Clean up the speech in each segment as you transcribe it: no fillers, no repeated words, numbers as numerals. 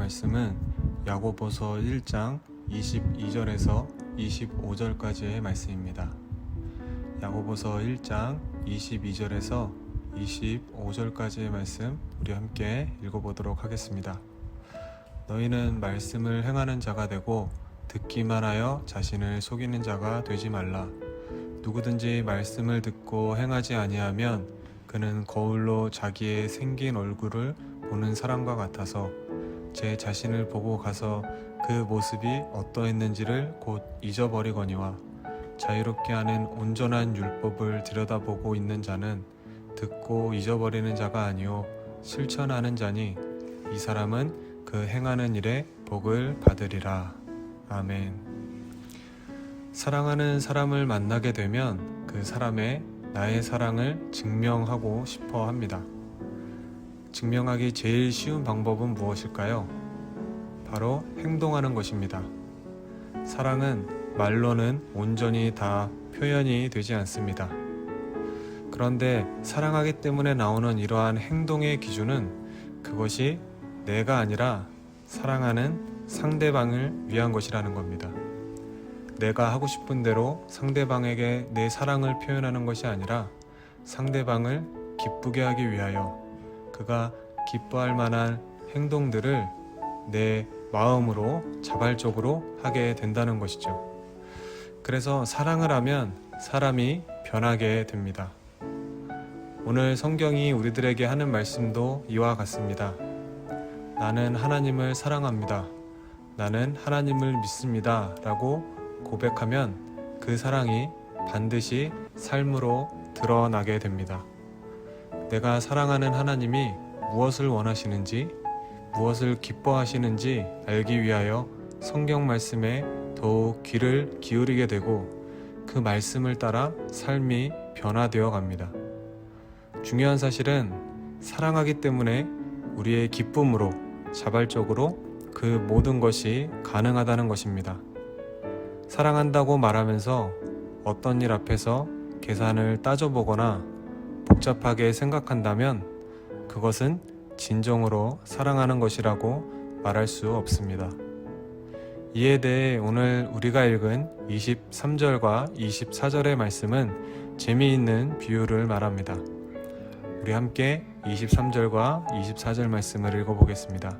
말씀은 야고보서 1장 22절에서 25절까지의 말씀입니다. 야고보서 1장 22절에서 25절까지의 말씀 우리 함께 읽어보도록 하겠습니다. 너희는 말씀을 행하는 자가 되고 듣기만 하여 자신을 속이는 자가 되지 말라. 누구든지 말씀을 듣고 행하지 아니하면 그는 거울로 자기의 생긴 얼굴을 보는 사람과 같아서 제 자신을 보고 가서 그 모습이 어떠했는지를 곧 잊어버리거니와 자유롭게 하는 온전한 율법을 들여다보고 있는 자는 듣고 잊어버리는 자가 아니요 실천하는 자니 이 사람은 그 행하는 일에 복을 받으리라. 아멘. 사랑하는 사람을 만나게 되면 그 사람의 나의 사랑을 증명하고 싶어 합니다. 증명하기 제일 쉬운 방법은 무엇일까요? 바로 행동하는 것입니다. 사랑은 말로는 온전히 다 표현이 되지 않습니다. 그런데 사랑하기 때문에 나오는 이러한 행동의 기준은 그것이 내가 아니라 사랑하는 상대방을 위한 것이라는 겁니다. 내가 하고 싶은 대로 상대방에게 내 사랑을 표현하는 것이 아니라 상대방을 기쁘게 하기 위하여 그가 기뻐할 만한 행동들을 내 마음으로 자발적으로 하게 된다는 것이죠. 그래서 사랑을 하면 사람이 변하게 됩니다. 오늘 성경이 우리들에게 하는 말씀도 이와 같습니다. 나는 하나님을 사랑합니다. 나는 하나님을 믿습니다. 라고 고백하면 그 사랑이 반드시 삶으로 드러나게 됩니다. 내가 사랑하는 하나님이 무엇을 원하시는지, 무엇을 기뻐하시는지 알기 위하여 성경 말씀에 더욱 귀를 기울이게 되고 그 말씀을 따라 삶이 변화되어 갑니다. 중요한 사실은 사랑하기 때문에 우리의 기쁨으로 자발적으로 그 모든 것이 가능하다는 것입니다. 사랑한다고 말하면서 어떤 일 앞에서 계산을 따져보거나 복잡하게 생각한다면 그것은 진정으로 사랑하는 것이라고 말할 수 없습니다. 이에 대해 오늘 우리가 읽은 23절과 24절의 말씀은 재미있는 비유를 말합니다. 우리 함께 23절과 24절 말씀을 읽어보겠습니다.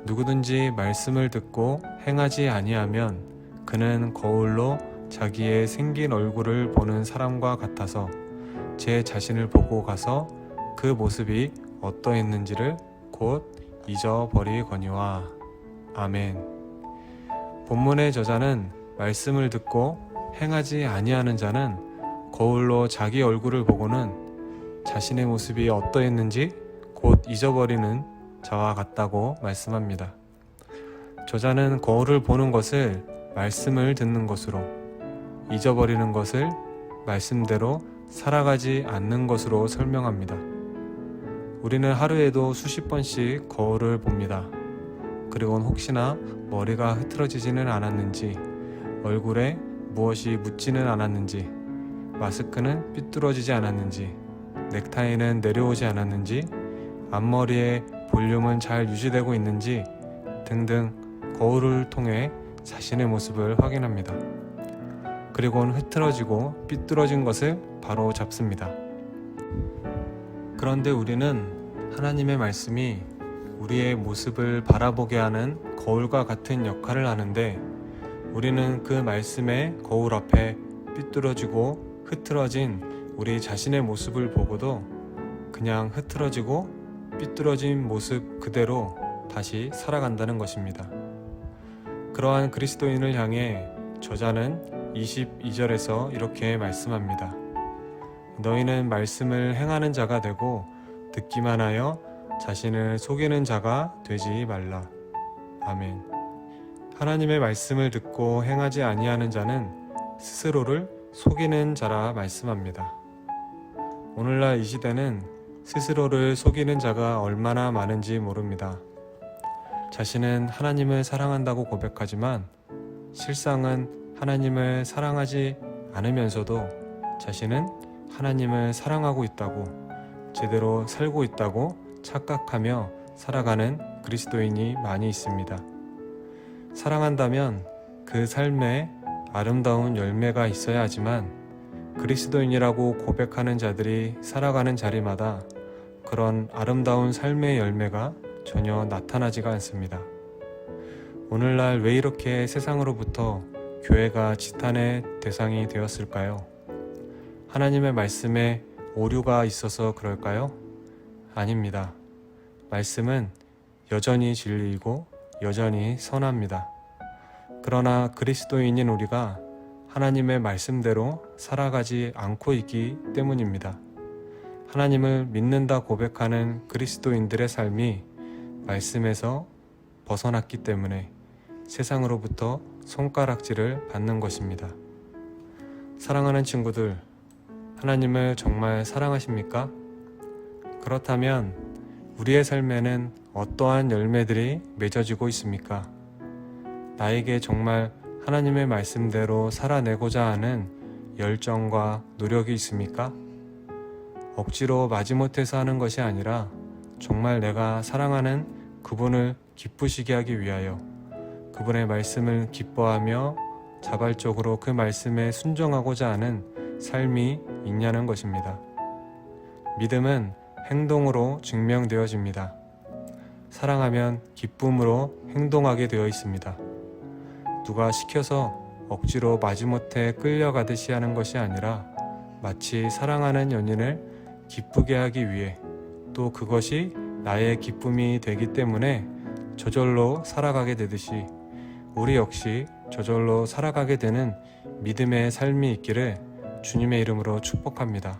누구든지 말씀을 듣고 행하지 아니하면 그는 거울로 자기의 생긴 얼굴을 보는 사람과 같아서 제 자신을 보고 가서 그 모습이 어떠했는지를 곧 잊어버리거니와. 아멘. 본문의 저자는 말씀을 듣고 행하지 아니하는 자는 거울로 자기 얼굴을 보고는 자신의 모습이 어떠했는지 곧 잊어버리는 자와 같다고 말씀합니다. 저자는 거울을 보는 것을 말씀을 듣는 것으로, 잊어버리는 것을 말씀대로 살아가지 않는 것으로 설명합니다. 우리는 하루에도 수십 번씩 거울을 봅니다. 그리고 혹시나 머리가 흐트러지지는 않았는지, 얼굴에 무엇이 묻지는 않았는지, 마스크는 삐뚤어지지 않았는지, 넥타이는 내려오지 않았는지, 앞머리의 볼륨은 잘 유지되고 있는지 등등 거울을 통해 자신의 모습을 확인합니다. 그리고는 흐트러지고 삐뚤어진 것을 바로 잡습니다. 그런데 우리는 하나님의 말씀이 우리의 모습을 바라보게 하는 거울과 같은 역할을 하는데 우리는 그 말씀의 거울 앞에 삐뚤어지고 흐트러진 우리 자신의 모습을 보고도 그냥 흐트러지고 삐뚤어진 모습 그대로 다시 살아간다는 것입니다. 그러한 그리스도인을 향해 저자는 22절에서 이렇게 말씀합니다. 너희는 말씀을 행하는 자가 되고 듣기만 하여 자신을 속이는 자가 되지 말라. 아멘. 하나님의 말씀을 듣고 행하지 아니하는 자는 스스로를 속이는 자라 말씀합니다. 오늘날 이 시대는 스스로를 속이는 자가 얼마나 많은지 모릅니다. 자신은 하나님을 사랑한다고 고백하지만 실상은 하나님을 사랑하지 않으면서도 자신은 하나님을 사랑하고 있다고, 제대로 살고 있다고 착각하며 살아가는 그리스도인이 많이 있습니다. 사랑한다면 그 삶에 아름다운 열매가 있어야 하지만 그리스도인이라고 고백하는 자들이 살아가는 자리마다 그런 아름다운 삶의 열매가 전혀 나타나지가 않습니다. 오늘날 왜 이렇게 세상으로부터 교회가 지탄의 대상이 되었을까요? 하나님의 말씀에 오류가 있어서 그럴까요? 아닙니다. 말씀은 여전히 진리이고 여전히 선합니다. 그러나 그리스도인인 우리가 하나님의 말씀대로 살아가지 않고 있기 때문입니다. 하나님을 믿는다 고백하는 그리스도인들의 삶이 말씀에서 벗어났기 때문에 세상으로부터 손가락질을 받는 것입니다. 사랑하는 친구들, 하나님을 정말 사랑하십니까? 그렇다면 우리의 삶에는 어떠한 열매들이 맺어지고 있습니까? 나에게 정말 하나님의 말씀대로 살아내고자 하는 열정과 노력이 있습니까? 억지로 마지못해서 하는 것이 아니라 정말 내가 사랑하는 그분을 기쁘시게 하기 위하여 그분의 말씀을 기뻐하며 자발적으로 그 말씀에 순종하고자 하는 삶이 있냐는 것입니다. 믿음은 행동으로 증명되어집니다. 사랑하면 기쁨으로 행동하게 되어 있습니다. 누가 시켜서 억지로 마지못해 끌려가듯이 하는 것이 아니라 마치 사랑하는 연인을 기쁘게 하기 위해 또 그것이 나의 기쁨이 되기 때문에 저절로 살아가게 되듯이 우리 역시 저절로 살아가게 되는 믿음의 삶이 있기를 주님의 이름으로 축복합니다.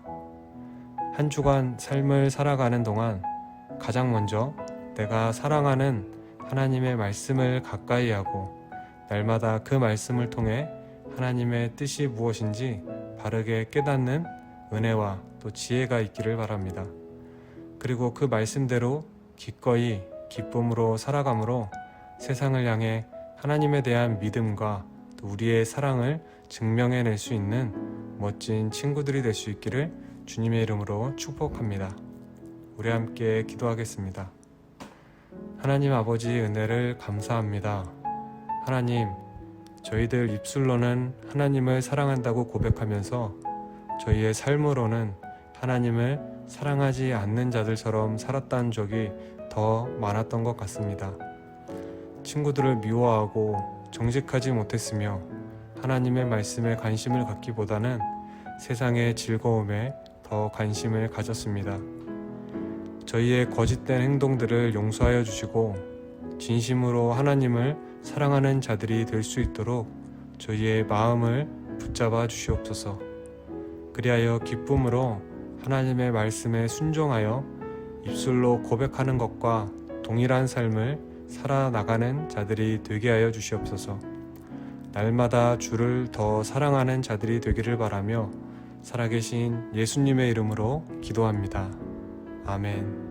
한 주간 삶을 살아가는 동안 가장 먼저 내가 사랑하는 하나님의 말씀을 가까이 하고 날마다 그 말씀을 통해 하나님의 뜻이 무엇인지 바르게 깨닫는 은혜와 또 지혜가 있기를 바랍니다. 그리고 그 말씀대로 기꺼이 기쁨으로 살아감으로 세상을 향해 하나님에 대한 믿음과 또 우리의 사랑을 증명해낼 수 있는 멋진 친구들이 될 수 있기를 주님의 이름으로 축복합니다. 우리 함께 기도하겠습니다. 하나님 아버지 은혜를 감사합니다. 하나님, 저희들 입술로는 하나님을 사랑한다고 고백하면서 저희의 삶으로는 하나님을 사랑하지 않는 자들처럼 살았다는 적이 더 많았던 것 같습니다. 친구들을 미워하고 정직하지 못했으며 하나님의 말씀에 관심을 갖기보다는 세상의 즐거움에 더 관심을 가졌습니다. 저희의 거짓된 행동들을 용서하여 주시고 진심으로 하나님을 사랑하는 자들이 될 수 있도록 저희의 마음을 붙잡아 주시옵소서. 그리하여 기쁨으로 하나님의 말씀에 순종하여 입술로 고백하는 것과 동일한 삶을 살아나가는 자들이 되게 하여 주시옵소서. 날마다 주를 더 사랑하는 자들이 되기를 바라며 살아계신 예수님의 이름으로 기도합니다. 아멘.